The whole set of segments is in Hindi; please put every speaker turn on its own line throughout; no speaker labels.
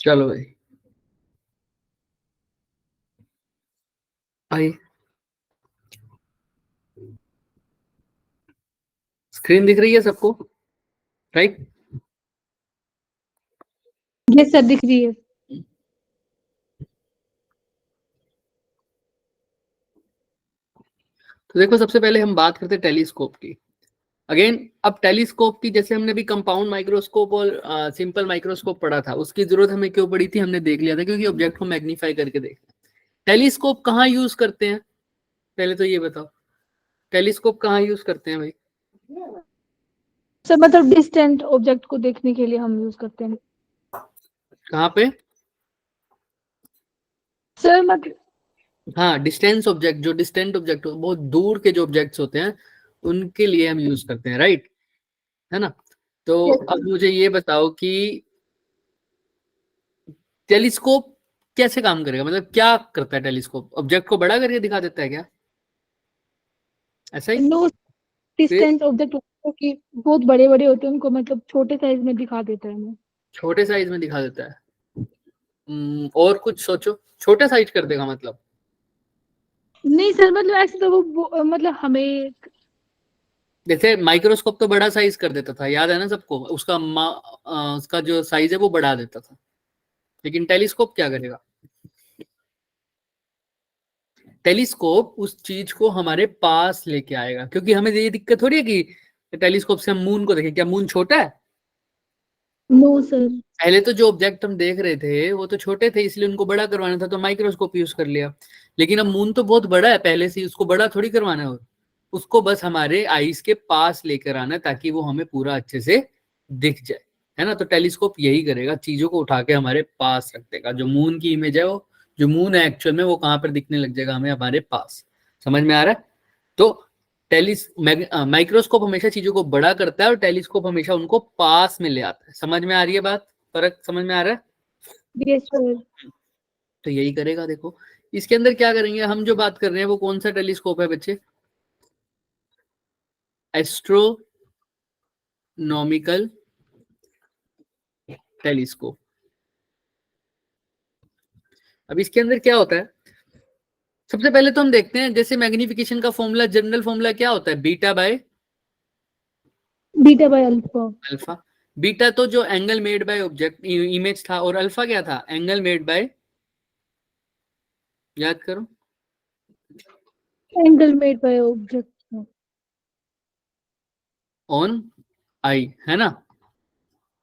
चलो भाई आइए, स्क्रीन दिख रही है सबको, राइट?
ये सर दिख रही है।
तो देखो, सबसे पहले हम बात करते हैं टेलीस्कोप की। अगेन, अब टेलीस्कोप की, जैसे हमने भी कंपाउंड माइक्रोस्कोप और सिंपल माइक्रोस्कोप पढ़ा था, उसकी जरूरत हमें क्यों पड़ी थी, हमने देख लिया था क्योंकि ऑब्जेक्ट को मैग्नीफाई करके देखना। टेलीस्कोप कहाँ यूज करते हैं, पहले तो ये बताओ, टेलीस्कोप कहाँ यूज करते हैं भाई?
सर मतलब डिस्टेंट ऑब्जेक्ट को देखने के लिए हम यूज करते हैं।
कहाँ पे?
सर मतलब
हाँ, डिस्टेंस ऑब्जेक्ट, जो डिस्टेंट ऑब्जेक्ट, बहुत दूर के जो ऑब्जेक्ट्स होते हैं उनके लिए हम यूज करते हैं, राइट? है ना? तो अब मुझे ये बताओ कि टेलीस्कोप कैसे काम करेगा, मतलब क्या करता है टेलीस्कोप? ऑब्जेक्ट को बड़ा करके दिखा देता है क्या, ऐसा ही?
नो,
फिर
डिस्टेंट ऑब्जेक्ट की बहुत बड़े बड़े होते हैं, उनको मतलब छोटे साइज में दिखा देता है हमें।
छोटे साइज में दिखा देता है? और कुछ सोचो, छोटे साइज कर देगा मतलब?
नहीं सर, मतलब ऐसे तो वो मतलब हमें
जैसे माइक्रोस्कोप तो बड़ा साइज कर देता था, याद है ना सबको, उसका उसका जो साइज है वो बढ़ा देता था। लेकिन टेलीस्कोप क्या करेगा? टेलीस्कोप उस चीज को हमारे पास लेके आएगा, क्योंकि हमें ये दिक्कत हो रही है कि टेलीस्कोप से हम मून को देखें, क्या मून छोटा है?
No sir.
पहले तो जो ऑब्जेक्ट हम देख रहे थे वो तो छोटे थे, इसलिए उनको बड़ा करवाना था तो माइक्रोस्कोप यूज कर लिया। लेकिन अब मून तो बहुत बड़ा है पहले से, उसको बड़ा थोड़ी करवाना है, और उसको बस हमारे आईज के पास लेकर आना है ताकि वो हमें पूरा अच्छे से दिख जाए, है ना? तो टेलीस्कोप यही करेगा, चीजों को उठा के हमारे पास रख देगा। जो मून की इमेज है, वो जो मून है एक्चुअल में, वो कहाँ पर दिखने लग जाएगा हमें, हमारे पास। समझ में आ रहा है? तो माइक्रोस्कोप हमेशा चीजों को बड़ा करता है और टेलीस्कोप हमेशा उनको पास में ले आता है। समझ में आ रही है बात? फर्क समझ में आ रहा है?
Yes sir.
तो यही करेगा। देखो, इसके अंदर क्या करेंगे, हम जो बात कर रहे हैं वो कौन सा टेलीस्कोप है बच्चे? Astronomical telescope. अब इसके अंदर क्या होता है, सबसे पहले तो हम देखते हैं, जैसे मैग्निफिकेशन का फॉर्मूला, जनरल फॉर्मूला क्या होता है? Beta by
beta by alpha.
Alpha. Beta तो जो angle made by object image था, और अल्फा क्या था? एंगल मेड बाय, याद करो,
angle made by object.
On I, है ना?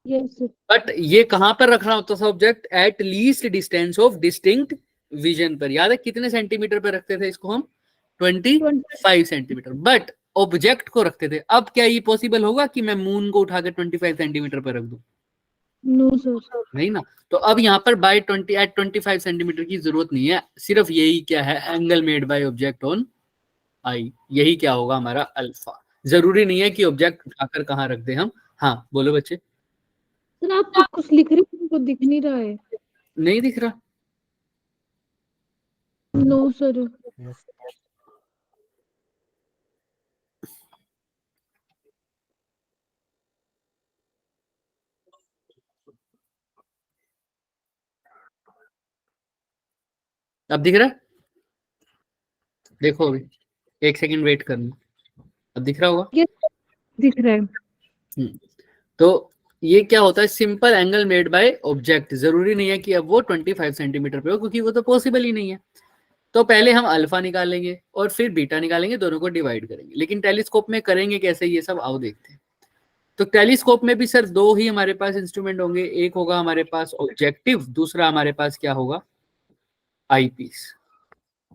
Yes sir.
बट ये कहां पर रखना होता था object? At least distance of distinct vision पर। याद है कितने सेंटीमीटर पर रखते थे इसको हम? 25 सेंटीमीटर। बट ऑब्जेक्ट को रखते थे। अब क्या ये पॉसिबल होगा कि मैं मून को उठा के 25 सेंटीमीटर पर रख दूं?
No sir.
नहीं ना। तो अब यहाँ पर बाय 25 सेंटीमीटर की जरूरत नहीं है, सिर्फ यही क्या है, angle made by object on I, यही क्या होगा हमारा अल्फा। जरूरी नहीं है कि ऑब्जेक्ट उठाकर कहाँ रख दे हम। हाँ बोलो बच्चे।
सर आप कुछ लिख रहे हो, उनको दिख नहीं रहा है।
नहीं दिख रहा?
No sir.
अब दिख रहा है? देखो अभी, एक सेकंड वेट करना, अब दिख रहा होगा।
ये दिख रहा है।
तो ये क्या होता है, simple angle made by object. जरूरी नहीं है कि अब वो 25 सेंटीमीटर पे हो, क्योंकि वो तो पॉसिबल ही नहीं है। तो पहले हम अल्फा निकालेंगे और फिर बीटा निकालेंगे, दोनों को डिवाइड करेंगे। लेकिन टेलीस्कोप में करेंगे कैसे, ये सब आओ देखते हैं। तो टेलीस्कोप में भी सर दो ही हमारे पास इंस्ट्रूमेंट होंगे, एक होगा हमारे पास ऑब्जेक्टिव, दूसरा हमारे पास क्या होगा? आईपीस।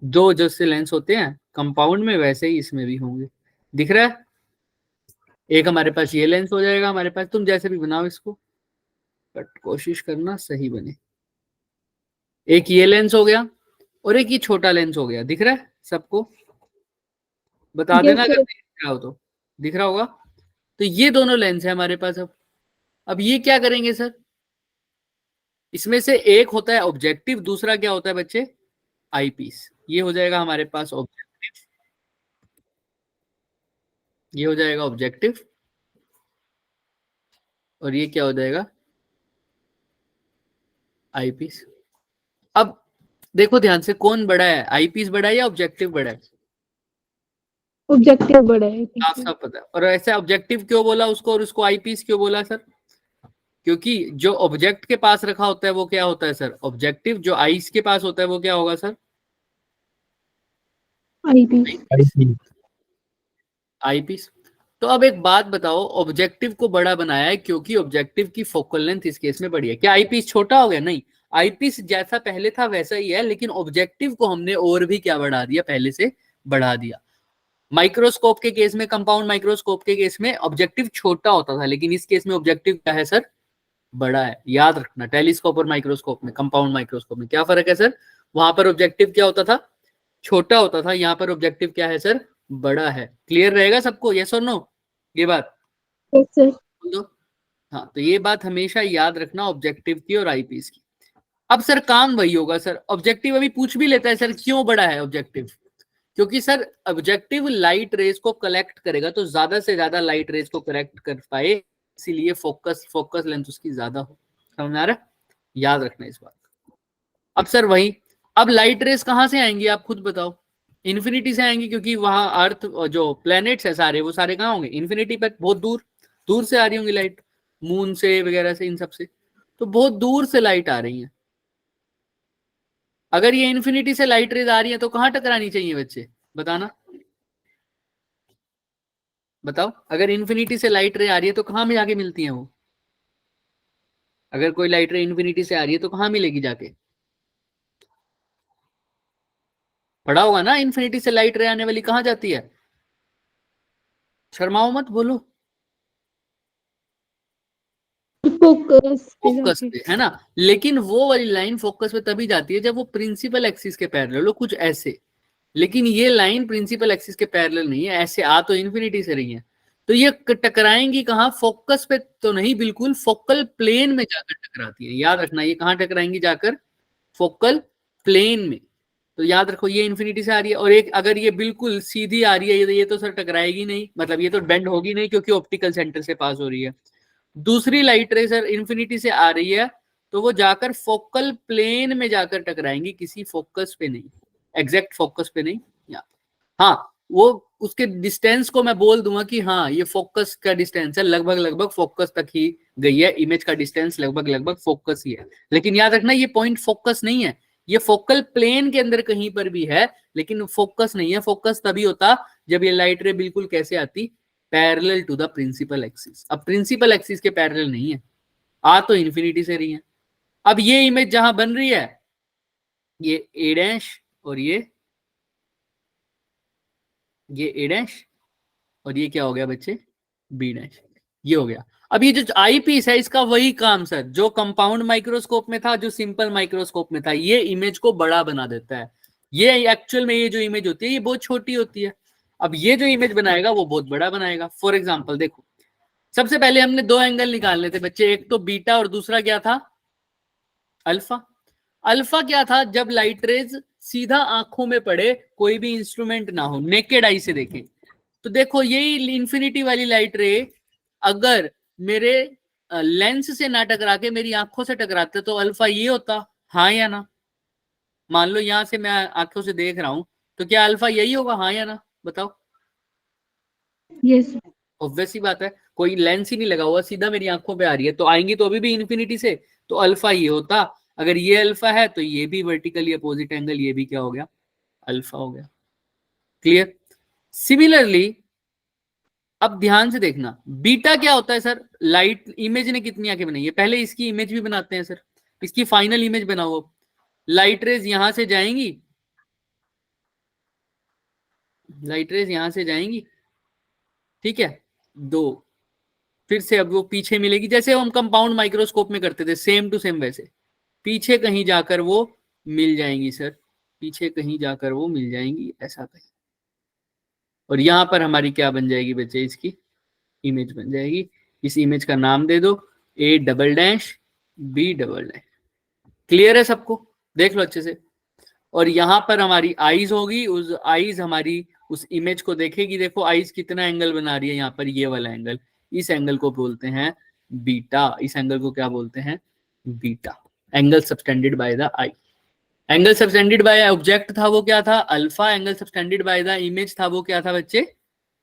दो जैसे लेंस होते हैं कंपाउंड में, वैसे ही इसमें भी होंगे। दिख रहा है? एक हमारे पास ये लेंस हो जाएगा हमारे पास, तुम जैसे भी बनाओ इसको, बट कोशिश करना सही बने। एक ये लेंस हो गया और एक ये छोटा लेंस हो गया। दिख रहा है सबको? बता देना
यस
अगर
सर।
दिख रहा हो तो। दिख रहा होगा। तो ये दोनों लेंस है हमारे पास। अब ये क्या करेंगे सर, इसमें से एक होता है ऑब्जेक्टिव, दूसरा क्या होता है बच्चे? आईपीस। ये हो जाएगा हमारे पास ऑब्जेक्टिव, ये हो जाएगा ऑब्जेक्टिव, और ये क्या हो जाएगा? आई पीस। अब देखो ध्यान से, कौन बड़ा है, आई पीस बड़ा है या ऑब्जेक्टिव बड़ा है?
ऑब्जेक्टिव बड़ा है
साफ साफ पता है। और ऐसे ऑब्जेक्टिव क्यों बोला उसको और उसको आई पीस क्यों बोला सर? क्योंकि जो ऑब्जेक्ट के पास रखा होता है वो क्या होता है सर, ऑब्जेक्टिव। जो आईज के पास होता है वो क्या होगा सर?
आई पीस।
आई पीस। तो अब एक बात बताओ, ऑब्जेक्टिव को बड़ा बनाया है क्योंकि ऑब्जेक्टिव की फोकल लेंथ इस केस में बड़ी है। क्या आई पीस छोटा हो गया? नहीं, आई पीस जैसा पहले था वैसा ही है, लेकिन ऑब्जेक्टिव को हमने और भी क्या बढ़ा दिया, पहले से बढ़ा दिया। माइक्रोस्कोप के केस में, कंपाउंड माइक्रोस्कोप के केस में ऑब्जेक्टिव छोटा होता था, लेकिन इस केस में ऑब्जेक्टिव क्या है सर, बड़ा है। याद रखना, टेलीस्कोप और माइक्रोस्कोप में, कंपाउंड माइक्रोस्कोप में क्या फर्क है सर? वहां पर ऑब्जेक्टिव क्या होता था, छोटा होता था, यहाँ पर ऑब्जेक्टिव क्या है सर, बड़ा है। क्लियर रहेगा सबको, यस और नो ये बात?
Yes sir.
बोल दो। हाँ, तो ये बात हमेशा याद रखना ऑब्जेक्टिव की और आईपीस की। अब सर काम वही होगा सर, ऑब्जेक्टिव अभी पूछ भी लेता है सर क्यों बड़ा है ऑब्जेक्टिव, क्योंकि सर ऑब्जेक्टिव लाइट रेज को कलेक्ट करेगा, तो ज्यादा से ज्यादा लाइट रेज को कलेक्ट कर पाए, इसीलिए फोकस लेंथ उसकी ज्यादा हो। समझ आ रहा है? याद रखना इस बात। अब सर वही, अब लाइट रेज कहां से आएंगी आप खुद बताओ? इन्फिनिटी से आएंगी, क्योंकि वहां अर्थ जो प्लैनेट्स है सारे, वो सारे कहाँ होंगे, इन्फिनिटी पर, बहुत दूर दूर से आ रही होंगी लाइट, मून से वगैरह से, इन सब से, तो बहुत दूर से लाइट आ रही है। अगर ये इन्फिनिटी से लाइट रेज आ रही है तो कहाँ टकरानी चाहिए बच्चे, बताना बताओ। अगर इन्फिनिटी से लाइट रे आ रही है तो कहाँ में जाके मिलती है वो? अगर कोई लाइट रे इन्फिनिटी से आ रही है तो कहाँ मिलेगी जाके? पढ़ा होगा ना, इन्फिनिटी से लाइट रे आने वाली कहाँ जाती है? शर्माओ मत, बोलो।
फोकस पे
फोकस
जाके।
पे, है ना? लेकिन वो वाली लाइन फोकस पे तभी जाती है जब वो प्रिंसिपल एक्सिस के पैरेलल हो, कुछ ऐसे। लेकिन ये लाइन प्रिंसिपल एक्सिस के पैरेलल नहीं है, ऐसे आ तो इन्फिनिटी से रही है, तो ये टकराएंगी कहाँ, फोकस पे तो नहीं, बिल्कुल फोकल प्लेन में जाकर टकराती है। याद रखना, ये कहाँ टकराएंगी जाकर, फोकल प्लेन में। तो याद रखो, ये इन्फिनिटी से आ रही है, और एक अगर ये बिल्कुल सीधी आ रही है, ये तो सर टकराएगी नहीं, मतलब ये तो बेंड होगी नहीं, क्योंकि ऑप्टिकल सेंटर से पास हो रही है। दूसरी लाइट रे सर इन्फिनिटी से आ रही है, तो वो जाकर फोकल प्लेन में जाकर टकराएंगी, किसी फोकस पे नहीं, एग्जैक्ट फोकस पे नहीं। हाँ, वो उसके डिस्टेंस को मैं बोल दूंगा कि हाँ ये फोकस का डिस्टेंस है, लगभग लगभग फोकस तक ही गई है, इमेज का डिस्टेंस लगभग लगभग फोकस ही है। लेकिन याद रखना, ये पॉइंट फोकस नहीं है, ये फोकल प्लेन के अंदर कहीं पर भी है, लेकिन फोकस नहीं है। फोकस तभी होता जब ये लाइट रे बिल्कुल कैसे आती, parallel to the principal axis. अब प्रिंसिपल एक्सिस के पैरेलल नहीं है, आ तो इन्फिनिटी से रही है। अब ये इमेज जहां बन रही है, ये ए डैश और ये ए डैश, और ये क्या हो गया बच्चे, बी डैश, ये हो गया। अब ये जो आई पीस है, इसका वही काम सर जो कंपाउंड माइक्रोस्कोप में था, जो सिंपल माइक्रोस्कोप में था, ये इमेज को बड़ा बना देता है। ये एक्चुअल में ये जो इमेज होती है ये बहुत छोटी होती है, अब ये जो इमेज बनाएगा वो बहुत बड़ा बनाएगा। फॉर एग्जाम्पल देखो, सबसे पहले हमने दो एंगल निकालने थे बच्चे, एक तो बीटा और दूसरा क्या था, अल्फा। अल्फा क्या था, जब लाइट रेज सीधा आंखों में पड़े, कोई भी इंस्ट्रूमेंट ना हो, नेकेड आई से देखें, तो देखो यही इंफिनिटी वाली लाइट रे अगर मेरे लेंस से ना टकरा के मेरी आंखों से टकराते तो अल्फा ये होता, हाँ या ना? मान लो यहां से मैं आंखों से देख रहा हूं, तो क्या अल्फा यही होगा, हाँ या ना, बताओ?
यस।
ऑब्वियस सी बात है, कोई लेंस ही नहीं लगा हुआ, सीधा मेरी आंखों पे आ रही है, तो आएंगी तो अभी भी इन्फिनिटी से, तो अल्फा ये होता। अगर ये अल्फा है तो ये भी वर्टिकली अपोजिट एंगल, ये भी क्या हो गया, अल्फा हो गया। क्लियर? सिमिलरली अब ध्यान से देखना, बीटा क्या होता है सर, लाइट इमेज ने कितनी आंखें बनाई है, पहले इसकी इमेज भी बनाते हैं सर, इसकी फाइनल इमेज बनाओ। लाइट रेज यहां से जाएंगी, लाइट रेज यहां से जाएंगी, ठीक है, दो, फिर से अब वो पीछे मिलेगी, जैसे हम कंपाउंड माइक्रोस्कोप में करते थे, सेम टू सेम वैसे पीछे कहीं जाकर वो मिल जाएंगी सर, पीछे कहीं जाकर वो मिल जाएंगी, ऐसा कहीं। और यहां पर हमारी क्या बन जाएगी बच्चे, इसकी इमेज बन जाएगी। इस इमेज का नाम दे दो A double dash B double dash. Clear है सबको? देख लो अच्छे से। और यहां पर हमारी आईज होगी, उस आईज हमारी उस इमेज को देखेगी, देखो आईज कितना एंगल बना रही है यहाँ पर, ये वाला एंगल, इस एंगल को बोलते हैं बीटा, इस एंगल को क्या बोलते हैं, beta. Angle subtended by the I. Angle subtended by object था वो क्या था, alpha. Angle subtended by the image था वो क्या था बच्चे,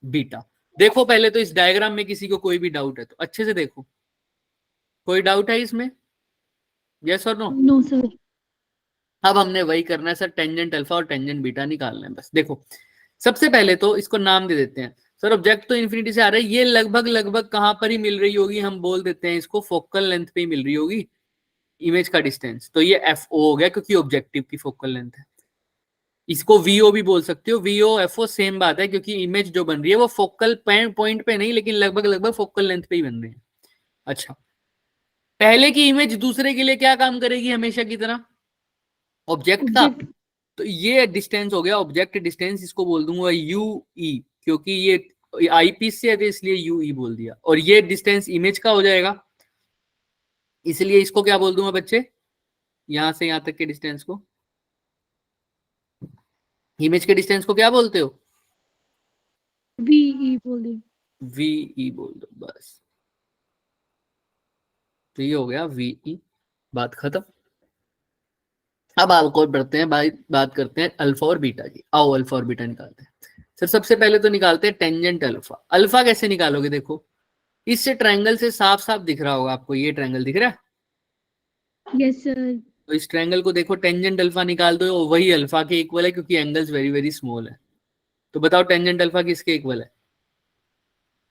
बीटा। देखो पहले तो इस डायग्राम में किसी को कोई भी डाउट है तो अच्छे से देखो, कोई डाउट है इसमें, यस और नो?
No sir.
अब हमने वही करना है सर, टेंजेंट अल्फा और टेंजेंट बीटा निकालना है बस। देखो सबसे पहले तो इसको नाम दे देते हैं सर, ऑब्जेक्ट तो इन्फिनिटी से आ रहा है, ये लगभग लगभग कहां पर ही मिल रही होगी, हम बोल देते हैं इसको फोकल लेंथ पे ही मिल रही होगी इमेज का डिस्टेंस, तो ये एफ ओ हो गया क्योंकि ऑब्जेक्टिव की फोकल लेंथ है। इसको वीओ भी बोल सकते हो, वीओ एफओ सेम बात है, क्योंकि इमेज जो बन रही है वो फोकल पॉइंट पे नहीं लेकिन लगभग लगभग फोकल लेंथ पे ही बन रही है। अच्छा, पहले की इमेज दूसरे के लिए क्या काम करेगी हमेशा की तरह, ऑब्जेक्ट का।
ऑब्जेक्ट।
तो ये डिस्टेंस हो गया ऑब्जेक्ट डिस्टेंस, इसको बोल दूंगा यू ई, क्योंकि ये आई पीस से है तो इसलिए यू ई बोल दिया, और ये डिस्टेंस इमेज का हो जाएगा, इसलिए इसको क्या बोल दूंगा बच्चे, यहां से यहां तक के डिस्टेंस को, इमेज के डिस्टेंस को क्या बोलते हो,
वी बोल दे।
वी ई बोल दो बस। तो ये हो गया वी ई, बात खत्म। अब और बढ़ते हैं, बात करते हैं अल्फा और बीटा की। आओ अल्फा और बीटा निकालते हैं सर। सबसे पहले तो निकालते हैं टेंजेंट अल्फा। अल्फा कैसे निकालोगे, देखो इससे ट्रायंगल से साफ साफ दिख रहा होगा आपको, ये ट्रायंगल दिख रहा है,
यस सर।
तो इस ट्रायंगल को देखो, टेंजेंट अल्फा निकाल दो, वही अल्फा के इक्वल है क्योंकि एंगल्स वेरी वेरी स्मॉल है। तो बताओ टेंजेंट अल्फा किसके इक्वल है,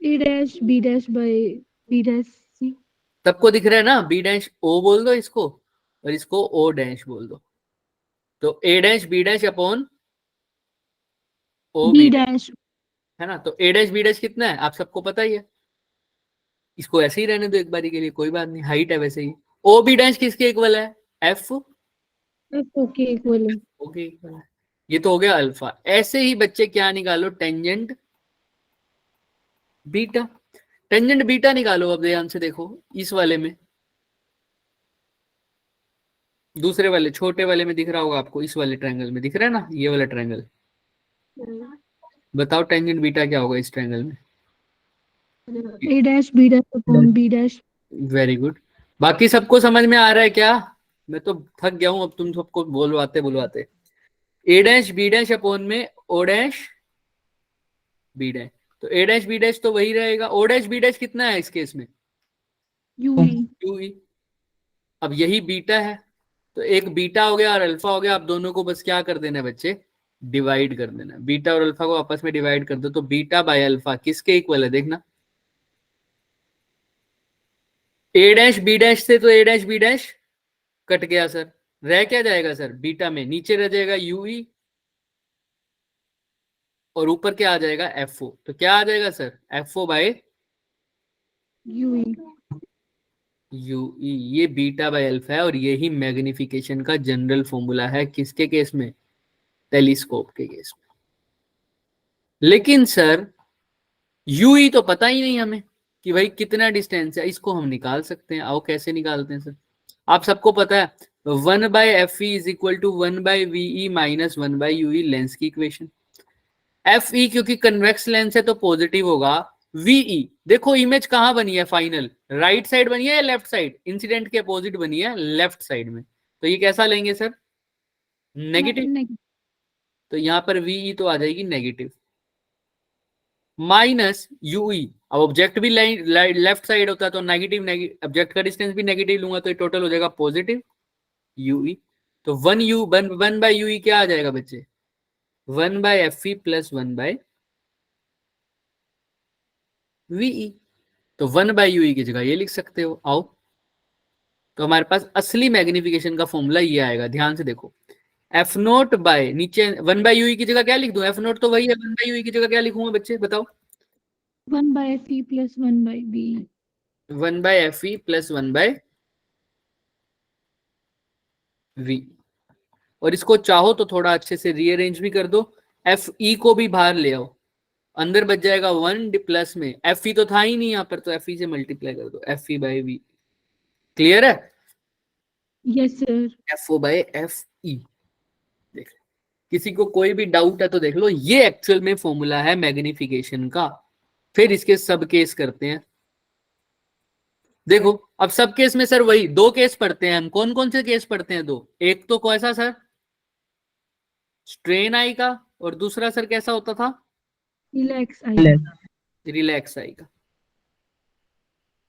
A dash B dash by B dash C.
सबको दिख रहा है ना, बी डैश ओ बोल दो इसको और इसको ओ डैश बोल दो, तो A dash B dash upon O
B
B dash,
dash.
है ना। तो ए डैश बी डैश कितना है आप सबको पता ही है, इसको ऐसे ही रहने दो एक बारी के लिए, कोई बात नहीं, हाइट है वैसे ही। ओ बी डैश किसके इक्वल है, एफ
ओके इक्वल है।
ओके इक्वल है। ये तो हो गया अल्फा। ऐसे ही बच्चे क्या निकालो, टेंजेंट बीटा। टेंजेंट बीटा निकालो, अब ध्यान से देखो इस वाले में, दूसरे वाले छोटे वाले में दिख रहा होगा आपको, इस वाले ट्रायंगल में दिख रहा है ना, ये वाला ट्रायंगल। बताओ टेंजेंट बीटा क्या होगा इस ट्रायंगल में,
A dash B dash upon B dash.
Very good. बाकी सबको समझ में आ रहा है क्या, मैं तो थक गया हूं अब तुम सबको बोलवाते बोलवाते। ए डैश बी डैश अपॉन में ओ डैश बी डैश, तो ए डैश बी डैश तो वही रहेगा, ओ डैश बी डैश कितना है इस केस में,
यू
यू ई। अब यही बीटा है, तो एक बीटा हो गया और अल्फा हो गया, आप दोनों को बस क्या कर देना है बच्चे, डिवाइड कर देना है, बीटा और अल्फा को आपस में डिवाइड कर दो, तो बीटा बाय अल्फा किसके इक्वल है देखना, ए डैश बी डैश से, तो A dash B dash cut गया सर, रह क्या जाएगा सर, बीटा में नीचे रह जाएगा यू ई और ऊपर क्या आ जाएगा एफ ओ, तो क्या आ जाएगा sir, F O by
U
U E. ये बीटा बाय अल्फा है और यही मैग्निफिकेशन का जनरल फॉर्मूला है, किसके केस में, टेलीस्कोप के केस में। लेकिन सर यू ई तो पता ही नहीं हमें कि भाई कितना डिस्टेंस है, इसको हम निकाल सकते हैं, आओ कैसे निकालते हैं सर। आप सबको पता है 1/FE is equal to 1/VE minus 1/UE lens की इक्वेशन। एफ ई क्योंकि कन्वेक्स लेंस है तो पॉजिटिव होगा, वीई देखो इमेज कहां बनी है फाइनल, राइट साइड बनी है या लेफ्ट साइड, इंसिडेंट के अपोजिट बनी है लेफ्ट साइड में, तो ये कैसा लेंगे सर, नेगेटिव। तो यहां पर वीई तो आ जाएगी नेगेटिव, माइनस यूई। अब ऑब्जेक्ट भी लेफ्ट साइड होता है तो नेगेटिव, ऑब्जेक्ट का डिस्टेंस भी नेगेटिव लूंगा तो ये टोटल हो जाएगा पॉजिटिव यूई। तो 1/UE क्या आ जाएगा बच्चे, 1/FE प्लस 1/VE। तो 1/UE की जगह ये लिख सकते हो, आओ। तो हमारे पास असली मैग्निफिकेशन का फॉर्मूला ये आएगा, ध्यान से देखो, एफ नोट बाय नीचे 1/UE की जगह क्या लिख दूं, एफ नोट तो वही है, 1/UE की जगह क्या लिखूंगा बच्चे बताओ,
1/FE plus 1/B।
1/FE plus 1/V। और इसको चाहो तो थोड़ा अच्छे से रीअरेंज भी कर दो, एफ ई को भी बाहर ले आओ, अंदर बच जाएगा 1 प्लस में, एफ ई तो था ही नहीं यहाँ पर, तो एफ ई से मल्टीप्लाई कर दो, F E by V. Clear है,
yes sir.
F O by F E. देख किसी को कोई भी डाउट है तो देख लो, ये एक्चुअल में फॉर्मूला है मैग्निफिकेशन का। फिर इसके सब केस करते हैं, देखो अब सब केस में सर वही दो केस पढ़ते हैं हम। कौन कौन से केस पढ़ते हैं? दो। एक तो कैसा सर, स्ट्रेन आई का, और दूसरा सर कैसा होता था?
Relax I.
रिलैक्स आई का।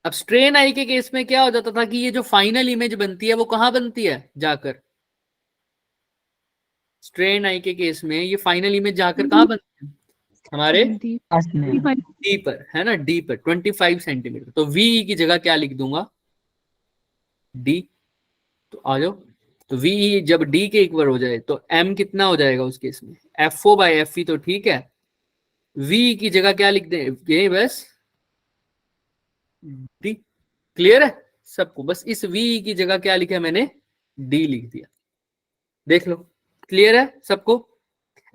अब स्ट्रेन आई के केस में क्या हो जाता था कि ये जो फाइनल इमेज बनती है वो कहां बनती है जाकर? स्ट्रेन आई के केस में ये फाइनल इमेज जाकर कहां बनती है? हमारे
बनती
डी पर, है ना, डी पर 25 सेंटीमीटर। तो वी की जगह क्या लिख दूंगा? डी। तो आ जाओ। तो वी जब डी के इक्वल हो जाए तो एम कितना हो जाएगा उस केस में? F O by F E. तो ठीक है, वी की जगह क्या लिख दें बस? डी। क्लियर है सबको? बस इस वी की जगह क्या लिखा मैंने? डी लिख दिया। देख लो, क्लियर है सबको?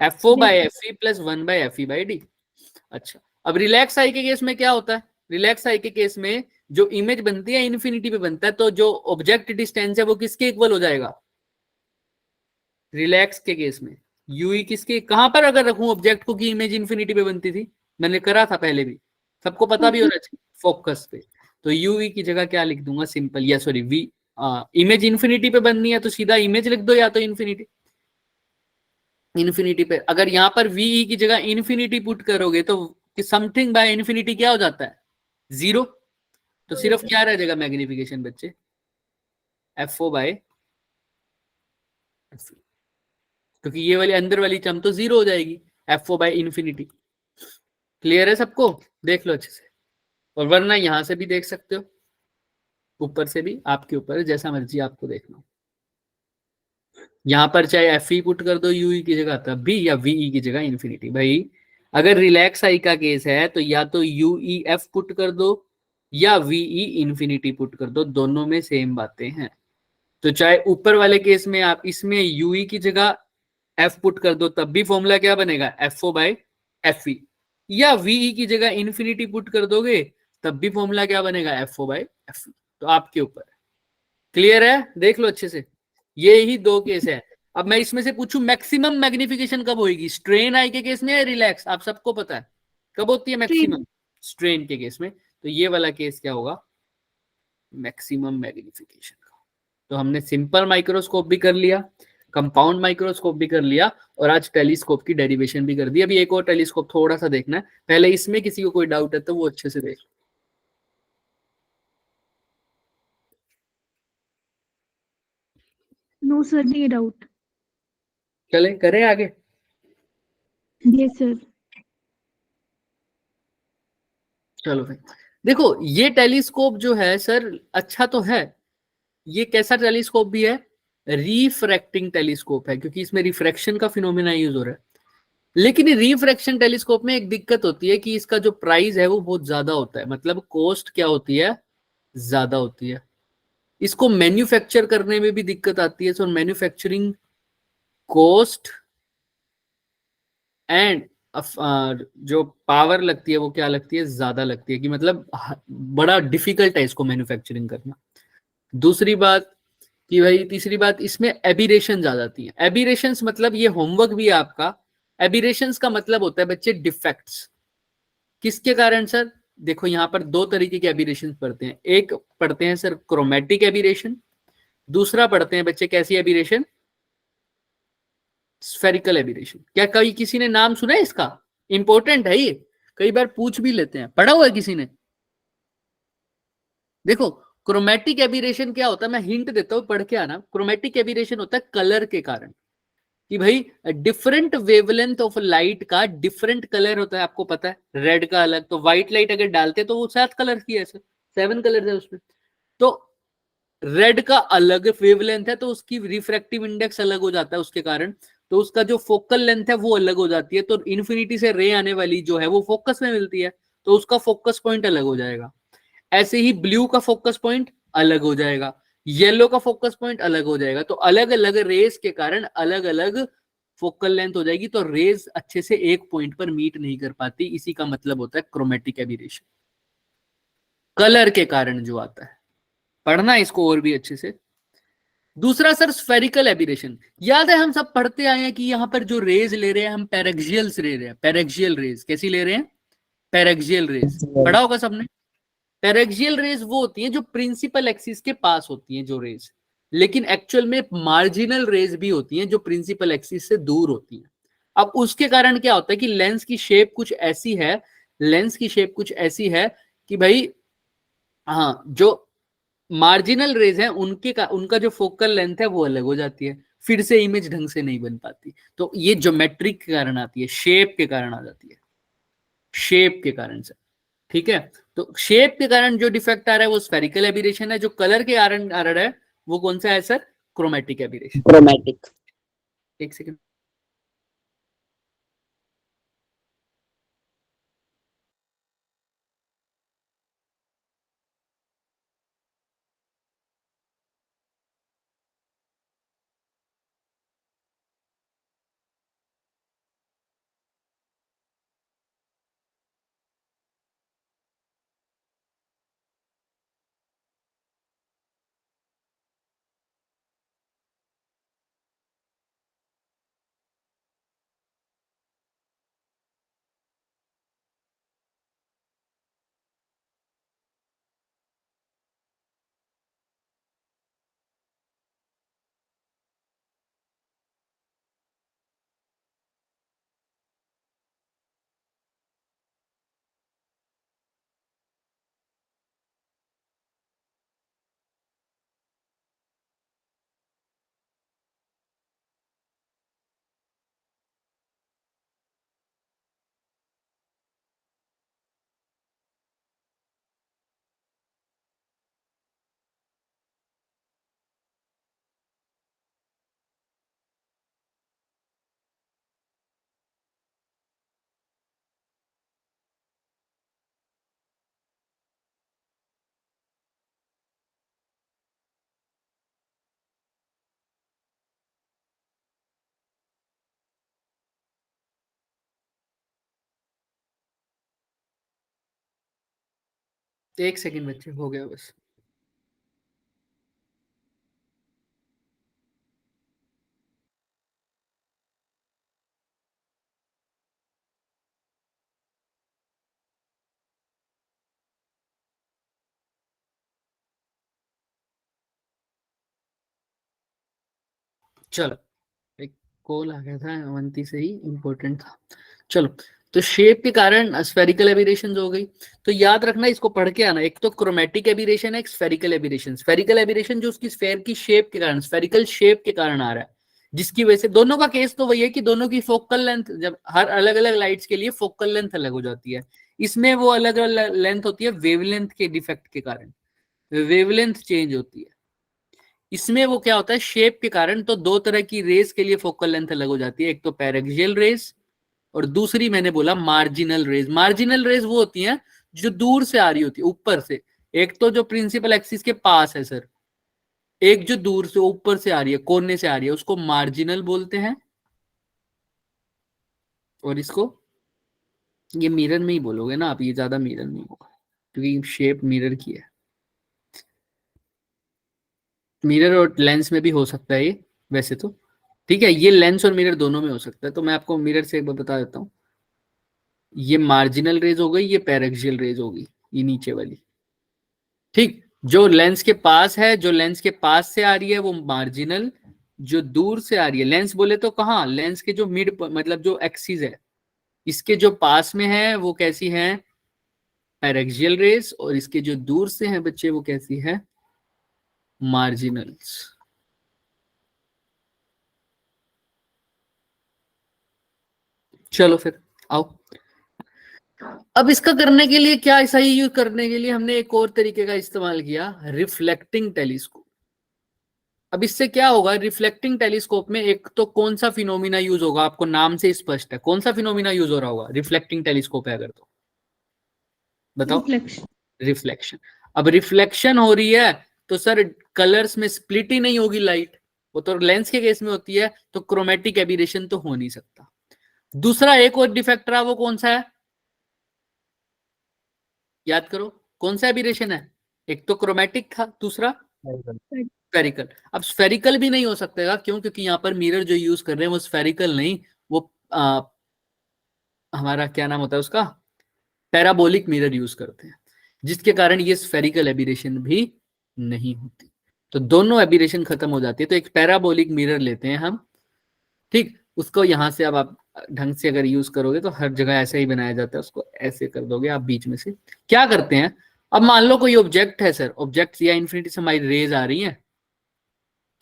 F O by F E plus 1 by F E by D. अच्छा, अब रिलैक्स आई के केस में क्या होता है? रिलैक्स आई के केस में जो इमेज बनती है इन्फिनिटी पे बनता है, तो जो ऑब्जेक्ट डिस्टेंस है वो किसके इक्वल हो जाएगा? रिलैक्स के केस में यूई किसके, कहां पर अगर रखूं ऑब्जेक्ट को कि इमेज इन्फिनिटी पे बनती थी? मैंने करा था पहले भी, सबको पता भी होना चाहिए, फोकस पे। तो यूई की जगह क्या लिख दूंगा? सिंपल, या सॉरी वी। इमेज इन्फिनिटी पे बननी है तो सीधा इमेज लिख दो, या तो इन्फिनिटी। इन्फिनिटी पे अगर यहां पर वी की जगह इन्फिनिटी पुट करोगे तो समथिंग बाय इन्फिनिटी क्या हो जाता है? जीरो। तो सिर्फ क्या रह जाएगा मैग्निफिकेशन बच्चे? एफ ओ बाय, क्योंकि ये वाली अंदर वाली टर्म तो जीरो हो जाएगी, F O by infinity. Clear है सबको? देख लो अच्छे से। और वरना यहां से भी देख सकते हो, ऊपर से भी, आपके ऊपर जैसा मर्जी आपको देखना। यहां पर चाहे एफ ई पुट कर दो यूई की जगह तब भी, या वीई की जगह इन्फिनिटी। भाई अगर रिलैक्स आई का केस है तो या तो यूई एफ पुट कर दो या वीई इन्फिनिटी पुट कर दो, दोनों में सेम बातें हैं। तो चाहे ऊपर वाले केस में आप इसमें यूई की जगह एफ पुट कर दो तब भी फॉर्मूला क्या बनेगा? F O by F E. या वीई की जगह इन्फिनिटी पुट कर दोगे तब भी फॉर्मूला क्या बनेगा? F O by F E. तो आपके ऊपर है। क्लियर है? देख लो अच्छे से, ये ही दो केस है। अब मैं इसमें से पूछूं मैक्सिमम मैग्निफिकेशन कब होगी? स्ट्रेन आई के केस में या रिलैक्स? आप सबको पता है कब होती है मैक्सिमम? स्ट्रेन के केस में। तो ये वाला केस क्या होगा? मैक्सिमम मैग्निफिकेशन का। तो हमने सिंपल माइक्रोस्कोप भी कर लिया, कंपाउंड माइक्रोस्कोप भी कर लिया, और आज टेलीस्कोप की डेरिवेशन भी कर दी। अभी एक और टेलीस्कोप थोड़ा सा देखना है, पहले इसमें किसी को कोई डाउट है तो वो अच्छे से देख।
नो सर, नहीं डाउट।
चले करें आगे?
Yes sir.
चलो भाई, देखो ये टेलीस्कोप जो है सर अच्छा तो है। ये कैसा टेलीस्कोप भी है? रिफ्रैक्टिंग टेलीस्कोप है, क्योंकि इसमें रिफ्रैक्शन का फिनोमेना यूज हो रहा है। लेकिन रिफ्रैक्शन टेलीस्कोप में एक दिक्कत होती है कि इसका जो प्राइस है वो बहुत ज्यादा होता है। मतलब कॉस्ट क्या होती है? ज्यादा होती है। इसको मैन्युफैक्चर करने में भी दिक्कत आती है। सो मैन्युफैक्चरिंग कॉस्ट एंड जो पावर लगती है वो क्या लगती है? ज्यादा लगती है, कि मतलब बड़ा डिफिकल्ट है इसको मैन्युफैक्चरिंग करना। दूसरी बात कि भाई, तीसरी बात, इसमें एबिरेशन ज्यादा आती है। एबिरेशंस मतलब ये होमवर्क भी है आपका। एबिरेशंस का मतलब होता है बच्चे डिफेक्ट्स। किसके कारण सर? देखो यहां पर दो तरीके के एबिरेशन पढ़ते हैं। एक पढ़ते हैं सर क्रोमेटिक एबिरेशन, दूसरा पढ़ते हैं बच्चे कैसी एबिरेशन? Spherical aberration. क्या कभी किसी ने नाम सुना है इसका? इंपॉर्टेंट है ये, कई बार पूछ भी लेते हैं। पढ़ा हुआ है किसी ने? देखो क्रोमेटिक एबिरेशन क्या होता है, मैं हिंट देता हूं, पढ़ के आना। क्रोमेटिक एबिरेशन होता है कलर के कारण, कि भाई डिफरेंट वेवलेंथ ऑफ लाइट का डिफरेंट कलर होता है। आपको पता है रेड का अलग, तो व्हाइट लाइट अगर डालते तो वो 7 कलर की है सर, 7 कलर है उसमें। तो रेड का अलग वेवलेंथ है तो उसकी रिफ्रैक्टिव इंडेक्स अलग हो जाता है उसके कारण, तो उसका जो फोकल लेंथ है वो अलग हो जाती है। तो इन्फिनिटी से रे आने वाली जो है वो फोकस में मिलती है, तो उसका फोकस पॉइंट अलग हो जाएगा। ऐसे ही ब्लू का फोकस पॉइंट अलग हो जाएगा, येलो का फोकस पॉइंट अलग हो जाएगा। तो अलग अलग रेस के कारण अलग अलग फोकल लेंथ हो जाएगी, तो रेस अच्छे से एक पॉइंट पर मीट नहीं कर पाती। इसी का मतलब होता है क्रोमेटिक एबिरेशन, कलर के कारण जो आता है। पढ़ना इसको और भी अच्छे से। दूसरा सर स्फेरिकल एबिरेशन। याद है हम सब पढ़ते आए हैं कि यहां पर जो रेज ले रहे हैं हम पैरेक्सियल्स ले रहे हैं। पैरेक्सियल रेज कैसी ले रहे हैं? पैरेक्सियल रेज पढ़ा होगा सबने। पैरेक्सियल रेज वो होती हैं जो प्रिंसिपल एक्सिस के पास होती हैं जो रेज, लेकिन एक्चुअल में मार्जिनल रेज भी होती हैं जो प्रिंसिपल एक्सिस से दूर होती हैं। अब उसके कारण क्या होता है कि लेंस की शेप कुछ ऐसी है, लेंस की शेप कुछ ऐसी है कि भाई, हाँ, जो मार्जिनल रेज है उनका जो फोकल लेंथ है वो अलग हो जाती है, फिर से इमेज ढंग से नहीं बन पाती। तो ये ज्योमेट्रिक के कारण आती है, शेप के कारण आ जाती है, शेप के कारण से। ठीक है, तो शेप के कारण जो डिफेक्ट आ रहा है वो स्फेरिकल एबिरेशन है, जो कलर के कारण आ रहा है वो कौन सा है सर? Chromatic aberration.
क्रोमेटिक।
एक सेकंड। एक सेकंड बच्चे, हो गया बस। चलो, एक कॉल आ गया था अवंती से ही, इंपॉर्टेंट था। चलो, तो शेप के कारण स्फेरिकल एबिरेशन हो गई। तो याद रखना, इसको पढ़ के आना, एक तो क्रोमेटिक एबिरेशन है, एक स्फेरिकल एबिरेशन। स्फेरिकल एबिरेशन जो उसकी स्फेयर की शेप के कारण, स्फेरिकल शेप के कारण आ रहा है, जिसकी वजह से दोनों का केस तो वही है कि दोनों की फोकल लेंथ, जब हर अलग अलग लाइट्स के लिए फोकल लेंथ अलग हो जाती है, इसमें वो अलग अलग लेंथ होती है वेवलेंथ के डिफेक्ट के कारण, वेवलेंथ चेंज होती है। इसमें वो क्या होता है, शेप के कारण। तो दो तरह की रेस के लिए फोकल लेंथ अलग हो जाती है, एक तो पैरेक्सियल रेस और दूसरी मैंने बोला मार्जिनल रेज। मार्जिनल रेज वो होती हैं जो दूर से आ रही होती है, ऊपर से। एक तो जो प्रिंसिपल एक्सिस के पास है सर, एक जो दूर से ऊपर से आ रही है, कोने से आ रही है, उसको मार्जिनल बोलते हैं। और इसको, ये मिरर में ही बोलोगे ना आप, ये ज्यादा मिरर नहीं होगा क्योंकि शेप मिरर की है। मिरर और लेंस में भी हो सकता है ये वैसे तो। ठीक है, ये लेंस और मिरर दोनों में हो सकता है। तो मैं आपको मिरर से एक बार बता देता हूँ। ये मार्जिनल रेज हो गई, ये पैरेक्सियल रेज होगी, ये नीचे वाली। ठीक, जो लेंस के पास है, जो लेंस के पास से आ रही है वो मार्जिनल, जो दूर से आ रही है, लेंस बोले तो कहाँ, लेंस के जो मिड, मतलब जो एक्सिस है इसके जो पास में है वो कैसी है, पैरेक्सियल रेस। और इसके जो दूर से हैं बच्चे वो कैसी है, मार्जिनल्स। चलो फिर आओ। अब इसका करने के लिए क्या, ऐसा ही यूज करने के लिए हमने एक और तरीके का इस्तेमाल किया, रिफ्लेक्टिंग टेलीस्कोप। अब इससे क्या होगा, रिफ्लेक्टिंग टेलीस्कोप में एक तो कौन सा फिनोमिना यूज होगा, आपको नाम से स्पष्ट है कौन सा फिनोमिना यूज हो रहा होगा, रिफ्लेक्टिंग टेलीस्कोप है अगर तो बताओ।
रिफ्लेक्शन।
रिफ्लेक्शन। अब रिफ्लेक्शन हो रही है तो सर कलर्स में स्प्लिट ही नहीं होगी लाइट, वो तो लेंस के केस में होती है, तो क्रोमेटिक एबिरेशन तो हो नहीं सकता। दूसरा एक और डिफेक्ट रहा, वो कौन सा है, याद करो, कौन सा एबिरेशन है? एक तो क्रोमेटिक था, दूसरा स्फेरिकल। अब स्फेरिकल भी नहीं हो सकता क्यों, क्योंकि यहाँ पर मिरर जो यूज कर रहे हैं वो स्फेरिकल नहीं, वो हमारा क्या नाम होता है उसका, पैराबोलिक मिरर यूज करते हैं। जिसके कारण ये स्फेरिकल एबिरेशन भी नहीं होती। तो दोनों एबिरेशन खत्म हो जाती है। तो एक पैराबोलिक मिरर लेते हैं हम, ठीक, उसको यहां से अब आप ढंग से अगर यूज करोगे तो हर जगह ऐसे ही बनाया जाता है, उसको ऐसे कर दोगे आप बीच में से। क्या करते हैं, अब मान लो कोई ऑब्जेक्ट है सर, ऑब्जेक्ट या इन्फिनिटी से हमारी रेज आ रही है,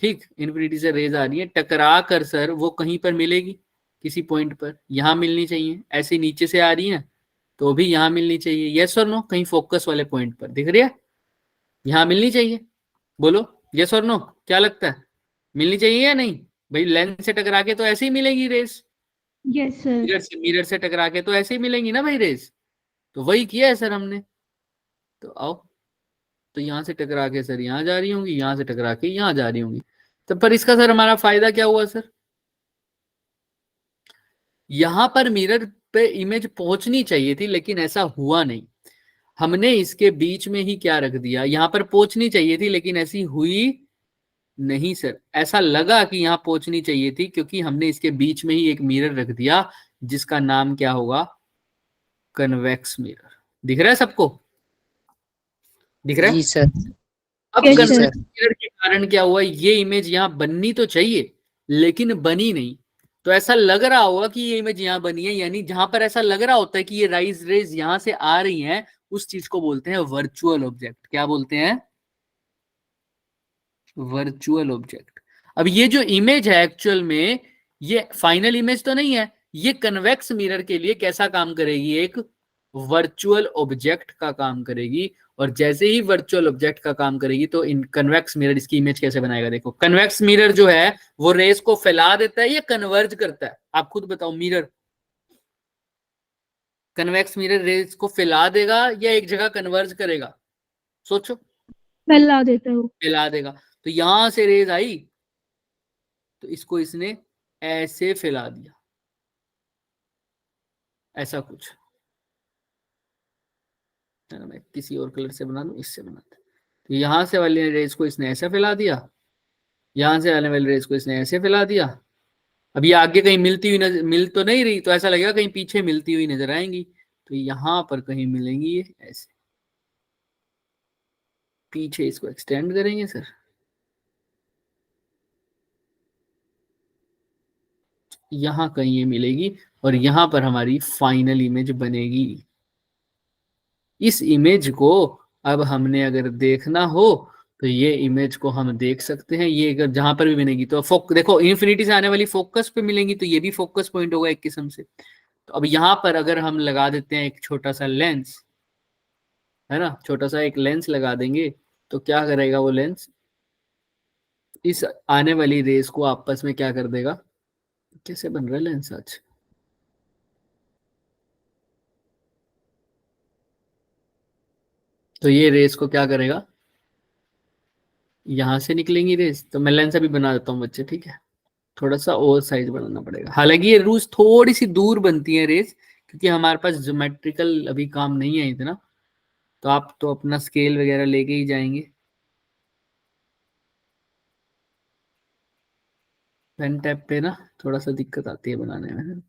ठीक, इन्फिनिटी से रेज आ रही है, टकरा कर सर वो कहीं पर मिलेगी, किसी पॉइंट पर, यहां मिलनी चाहिए। ऐसे नीचे से आ रही है तो भी यहां मिलनी चाहिए, यस और नो, कहीं फोकस वाले पॉइंट पर दिख रही है, यहां मिलनी चाहिए। बोलो यस और नो, क्या लगता है, मिलनी चाहिए या नहीं? भाई लेंस से टकरा के तो ऐसे ही मिलेगी रेस,
यस सर।
मिरर से टकरा के तो ऐसे ही मिलेंगी ना भाई रेस। तो वही किया है सर हमने। तो आओ, तो यहां से टकरा के सर यहाँ जा रही होंगी, यहां से टकरा के यहाँ जा रही होंगी। तो पर इसका सर हमारा फायदा क्या हुआ सर, यहां पर मिरर पे इमेज पहुंचनी चाहिए थी लेकिन ऐसा हुआ नहीं। हमने इसके बीच में ही क्या रख दिया, यहां पर पहुंचनी चाहिए थी लेकिन ऐसी हुई नहीं सर। ऐसा लगा कि यहां पहुंचनी चाहिए थी क्योंकि हमने इसके बीच में ही एक मिरर रख दिया जिसका नाम क्या होगा, कन्वेक्स मिरर। दिख रहा है सबको, दिख रहा
जी
है?
सर।
अब
यस
जी
सर।
Convex
sir.
मिरर के कारण क्या हुआ, ये इमेज यहां बननी तो चाहिए लेकिन बनी नहीं। तो ऐसा लग रहा होगा कि ये इमेज यहां बनी है, यानी जहां पर ऐसा लग रहा होता है कि ये राइज रेज यहां से आ रही हैं, उस चीज को बोलते हैं वर्चुअल ऑब्जेक्ट। क्या बोलते हैं, वर्चुअल ऑब्जेक्ट। अब ये जो इमेज है एक्चुअल में ये फाइनल इमेज तो नहीं है, ये कन्वेक्स मिरर के लिए कैसा काम करेगी, एक वर्चुअल ऑब्जेक्ट का काम करेगी। और जैसे ही वर्चुअल ऑब्जेक्ट का काम करेगी तो इन कन्वेक्स मिरर इसकी इमेज कैसे बनाएगा। देखो कन्वेक्स मिरर जो है वो रेस को फैला देता है या कन्वर्ज करता है, आप खुद बताओ। मिरर, कन्वेक्स मिरर रेस को फैला देगा या एक जगह कन्वर्ज करेगा, सोचो।
फैला देता है वो।
फैला देगा। तो यहां से रेज आई तो इसको इसने ऐसे फैला दिया, ऐसा कुछ है ना। मैं किसी और कलर से बना दूं, इससे बनाते। तो यहां से वाले रेज को इसने ऐसे फैला दिया, यहां से आने वाले रेज को इसने ऐसे फैला दिया। अब ये आगे कहीं मिलती हुई नजर, मिल तो नहीं रही, तो ऐसा लगेगा कहीं पीछे मिलती हुई नजर आएंगी। तो यहां पर कहीं मिलेंगी ये ऐसे, पीछे इसको एक्सटेंड करेंगे सर, यहां कहीं ये मिलेगी और यहां पर हमारी फाइनल इमेज बनेगी। इस इमेज को अब हमने अगर देखना हो तो ये इमेज को हम देख सकते हैं। ये अगर जहां पर भी बनेगी तो देखो इन्फिनिटी से आने वाली फोकस पे मिलेंगी तो ये भी फोकस पॉइंट होगा एक किस्म से। तो अब यहां पर अगर हम लगा देते हैं एक छोटा सा लेंस, है ना, छोटा सा एक लेंस लगा देंगे तो क्या करेगा वो लेंस, इस आने वाली रेस को आपस में क्या कर देगा। कैसे बन रहा है लेंस आज, तो ये रेस को क्या करेगा, यहां से निकलेंगी रेस। तो मैं लेंस अभी बना देता हूँ बच्चे, ठीक है, थोड़ा सा और साइज बनाना पड़ेगा। हालांकि ये रूज थोड़ी सी दूर बनती है रेस, क्योंकि हमारे पास ज्योमेट्रिकल अभी काम नहीं है इतना। तो आप तो अपना स्केल वगैरह लेके ही जाएंगे। पेन टैप पे ना थोड़ा सा दिक्कत आती है बनाने में।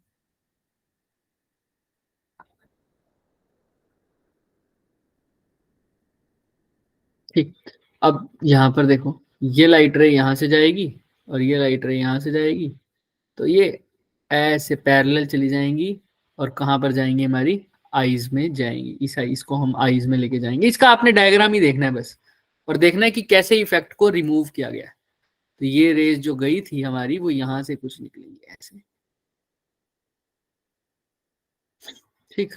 ठीक, अब यहाँ पर देखो, ये लाइट रे यहाँ से जाएगी और ये लाइट रे यहाँ से जाएगी, तो ये ऐसे पैरेलल चली जाएंगी और कहाँ पर जाएंगी, हमारी आईज में जाएंगी। इस आईज को हम आईज में लेके जाएंगे। इसका आपने डायग्राम ही देखना है बस, और देखना है कि कैसे इफेक्ट को रिमूव किया गया है। तो ये रेज जो गई थी हमारी वो यहाँ से कुछ निकलेंगी ऐसे, ठीक।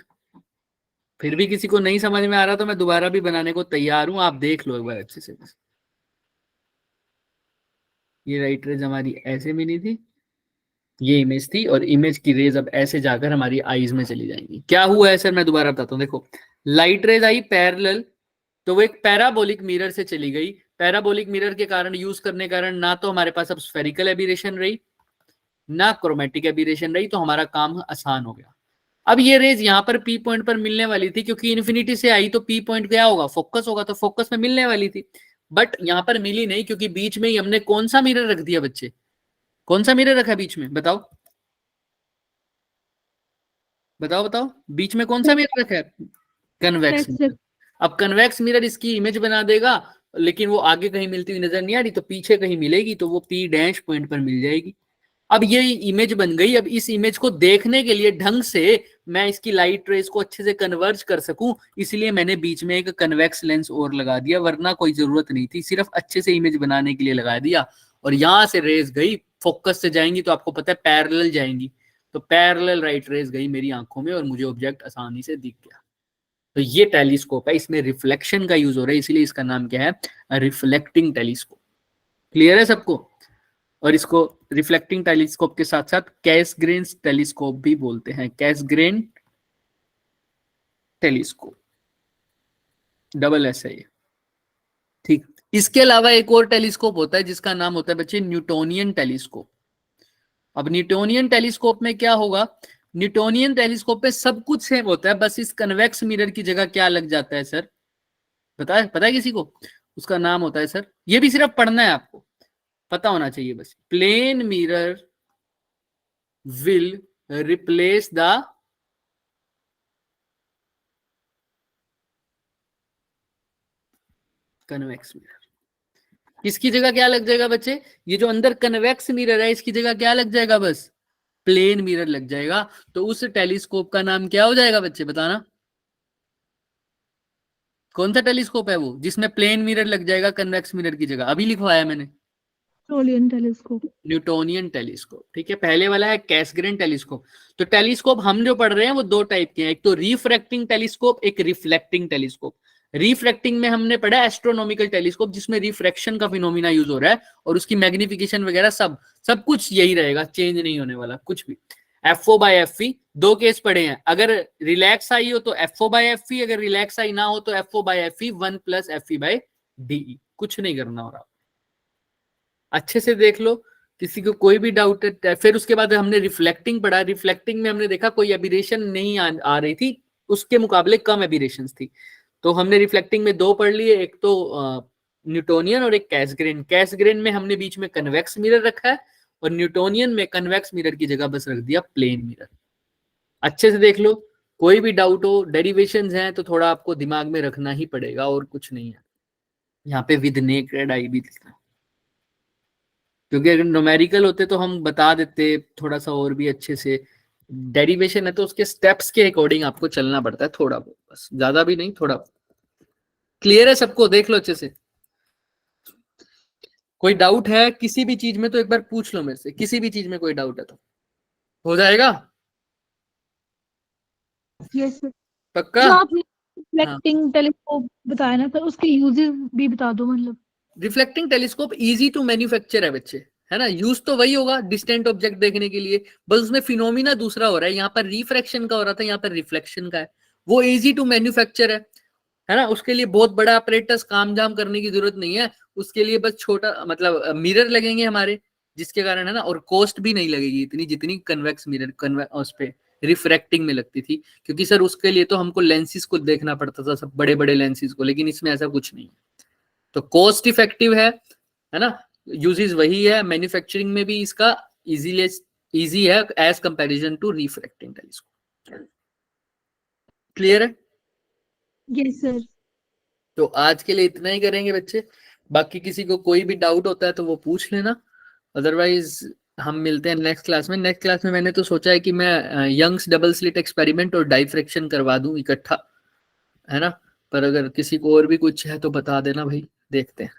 फिर भी किसी को नहीं समझ में आ रहा तो मैं दोबारा भी बनाने को तैयार हूं, आप देख लो एक बार अच्छे से बस। ये राइट रेज हमारी ऐसे मिली थी, ये इमेज थी, और इमेज की रेज अब ऐसे जाकर हमारी आईज में चली जाएंगी। क्या हुआ है सर, मैं दोबारा बताता हूँ। देखो लाइट रेज आई पैरेलल, तो वो एक पैराबोलिक मिरर से चली गई। पैराबोलिक मिरर के कारण, यूज करने के कारण, ना तो हमारे पास अब स्फेरिकल एबिरेशन रही ना क्रोमेटिक एबिरेशन रही, तो हमारा काम आसान हो गया। अब ये रेज यहाँ पर पी पॉइंट पर मिलने वाली थी, क्योंकि इन्फिनिटी से आई तो पी पॉइंट क्या होगा, फोकस होगा, तो फोकस में मिलने वाली थी। बट यहाँ पर मिली नहीं, क्योंकि बीच में ही हमने कौन सा मिरर रख दिया बच्चे, कौन सा मिरर रखा बीच में, बताओ बताओ बताओ, बीच में कौन सा मिरर रखा है, कन्वेक्स
कन्वेक्स।
मिरर। अब कन्वेक्स मिरर इसकी इमेज बना देगा, लेकिन वो आगे कहीं मिलती हुई नजर नहीं आ रही, तो पीछे कहीं मिलेगी, तो वो P डैश पॉइंट पर मिल जाएगी। अब ये इमेज बन गई। अब इस इमेज को देखने के लिए ढंग से मैं इसकी लाइट रेज को अच्छे से कन्वर्ज कर सकूं, इसलिए मैंने बीच में एक कन्वेक्स लेंस और लगा दिया, वरना कोई जरूरत नहीं थी, सिर्फ अच्छे से इमेज बनाने के लिए लगा दिया। और यहां से रेज गई, फोकस से जाएंगी तो आपको पता है पैरेलल जाएंगी, तो पैरेलल राइट रेज गई मेरी आंखों में और मुझे ऑब्जेक्ट आसानी से दिख गया। तो ये टेलीस्कोप है, इसमें रिफ्लेक्शन का यूज हो रहा है, इसलिए इसका नाम क्या है, रिफ्लेक्टिंग टेलीस्कोप। क्लियर है सबको? और इसको रिफ्लेक्टिंग टेलीस्कोप के साथ साथ कैसग्रेन टेलीस्कोप भी बोलते हैं, कैसग्रेन टेलीस्कोप, डबल एस है ये, ठीक। इसके अलावा एक और टेलीस्कोप होता है जिसका नाम होता है बच्चे न्यूटोनियन टेलीस्कोप। अब न्यूटोनियन टेलीस्कोप में क्या होगा, न्यूटोनियन टेलीस्कोप पे सब कुछ सेम होता है, बस इस कन्वेक्स मिरर की जगह क्या लग जाता है सर, पता है किसी को? उसका नाम होता है सर, ये भी सिर्फ पढ़ना है आपको, पता होना चाहिए बस, plane mirror will replace the convex mirror. किसकी जगह क्या लग जाएगा बच्चे? ये जो अंदर कन्वेक्स मिरर है इसकी जगह क्या लग जाएगा, बस प्लेन मिरर लग जाएगा। तो उस टेलीस्कोप का नाम क्या हो जाएगा बच्चे, बताना। कौन सा टेलीस्कोप है वो जिसमें प्लेन मिरर लग जाएगा कन्वेक्स मिरर की जगह? अभी लिखवाया मैंने,
न्यूटोनियन टेलीस्कोप।
न्यूटोनियन टेलीस्कोप, ठीक है। पहले वाला है कैसग्रेन टेलीस्कोप। तो टेलीस्कोप हम जो पढ़ रहे हैं वो दो टाइप के हैं, एक तो रिफ्रैक्टिंग टेलीस्कोप, एक रिफ्लेक्टिंग टेलीस्कोप। रिफ्रैक्टिंग में हमने पढ़ा एस्ट्रोनॉमिकल टेलीस्कोप, जिसमें रिफ्रैक्शन का फिनोमिना यूज हो रहा है और उसकी मैग्निफिकेशन वगैरह सब कुछ यही रहेगा, चेंज नहीं होने वाला कुछ भी। FO बाय FV दो केस पढ़े हैं, अगर रिलैक्स आई हो तो FO बाय FV, अगर रिलैक्स आई ना हो तो FO by FV 1 plus FV by DE, कुछ नहीं करना हो रहा। अच्छे से देख लो, किसी को कोई भी डाउट है। फिर उसके बाद हमने रिफ्लेक्टिंग पढ़ा, रिफ्लेक्टिंग में हमने देखा कोई एबिरेशन नहीं आ रही थी, उसके मुकाबले कम एबिरेशंस थी। तो हमने रिफ्लेक्टिंग में दो पढ़ लिए, एक तो न्यूटोनियन और एक कैसग्रेन। कैसग्रेन में हमने बीच में कन्वेक्स मिरर रखा है और न्यूटोनियन में कन्वेक्स मिरर की जगह बस रख दिया प्लेन मिरर। अच्छे से देख लो, कोई भी डाउट हो, डेरिवेशंस हैं तो थोड़ा आपको दिमाग में रखना ही पड़ेगा और कुछ नहीं है। यहाँ पे विद नेकेड आई भी लिखना, क्योंकि अगर न्यूमेरिकल होते तो हम बता देते थोड़ा सा और भी अच्छे से। डेरिवेशन है तो उसके स्टेप्स के अकॉर्डिंग आपको चलना पड़ता है थोड़ा बहुत, बस ज्यादा भी नहीं, थोड़ा। क्लियर है सबको? देख लो अच्छे से। कोई डाउट है किसी भी चीज में तो एक बार पूछ लो मेरे से, किसी भी चीज में कोई डाउट है तो हो जाएगा।
Yes sir.
पक्का?
जो आपने
हाँ,
रिफ्लेक्टिंग टेलीस्कोप बताया ना सर, उसके यूजेस भी बता दो। मतलब
reflecting telescope easy to manufacture है बच्चे, है ना। यूज तो वही होगा डिस्टेंट ऑब्जेक्ट देखने के लिए, बस उसमें फिनोमिना दूसरा हो रहा है। यहाँ पर रिफ्रैक्शन का हो रहा था, यहाँ पर रिफ्लेक्शन का है। वो इजी टू मैन्युफैक्चर है ना। उसके लिए बहुत बड़ा अपरेटस काम जाम करने की जरूरत नहीं है, उसके लिए बस छोटा मतलब मिरर लगेंगे हमारे, जिसके कारण है ना, और कॉस्ट भी नहीं लगेगी इतनी जितनी कन्वेक्स मिरर उस पे रिफ्रैक्टिंग में लगती थी। क्योंकि सर उसके लिए तो हमको लेंसेज को देखना पड़ता था, सब बड़े बड़े लेंसेज को, लेकिन इसमें ऐसा कुछ नहीं है। तो कॉस्ट इफेक्टिव है ना। यूजेस वही है, मैन्युफैक्चरिंग में भी इसका इजी है as comparison to refracting telescope. Clear है?
Yes sir.
तो आज के लिए इतना ही करेंगे बच्चे, बाकी किसी को कोई भी डाउट होता है तो वो पूछ लेना, अदरवाइज हम मिलते हैं नेक्स्ट क्लास में। नेक्स्ट क्लास में मैंने तो सोचा है कि मैं यंग्स डबल स्लिट एक्सपेरिमेंट और डाइफ्रैक्शन करवा दूं इकट्ठा, है ना। पर अगर किसी को और भी कुछ है तो बता देना भाई, देखते हैं,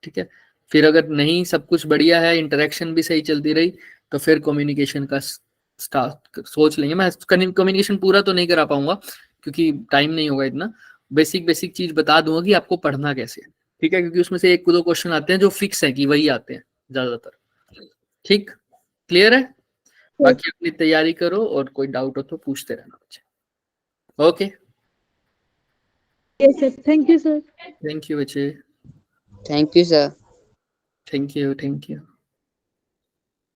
ठीक है। फिर अगर नहीं सब कुछ बढ़िया है, इंटरेक्शन भी सही चलती रही, तो फिर कम्युनिकेशन का स्टार्ट सोच लेंगे। मैं कम्युनिकेशन पूरा तो नहीं करा पाऊंगा क्योंकि टाइम नहीं होगा इतना, बेसिक चीज बता दूंगा कि आपको पढ़ना कैसे है, ठीक है। क्योंकि उसमें से एक दो क्वेश्चन आते हैं जो फिक्स है कि वही आते हैं ज्यादातर, ठीक। क्लियर है? बाकी अपनी तैयारी करो और कोई डाउट हो तो पूछते रहना बच्चे। Okay,
yes sir, thank you sir.
Thank you बच्चे,
thank you sir.
Thank you.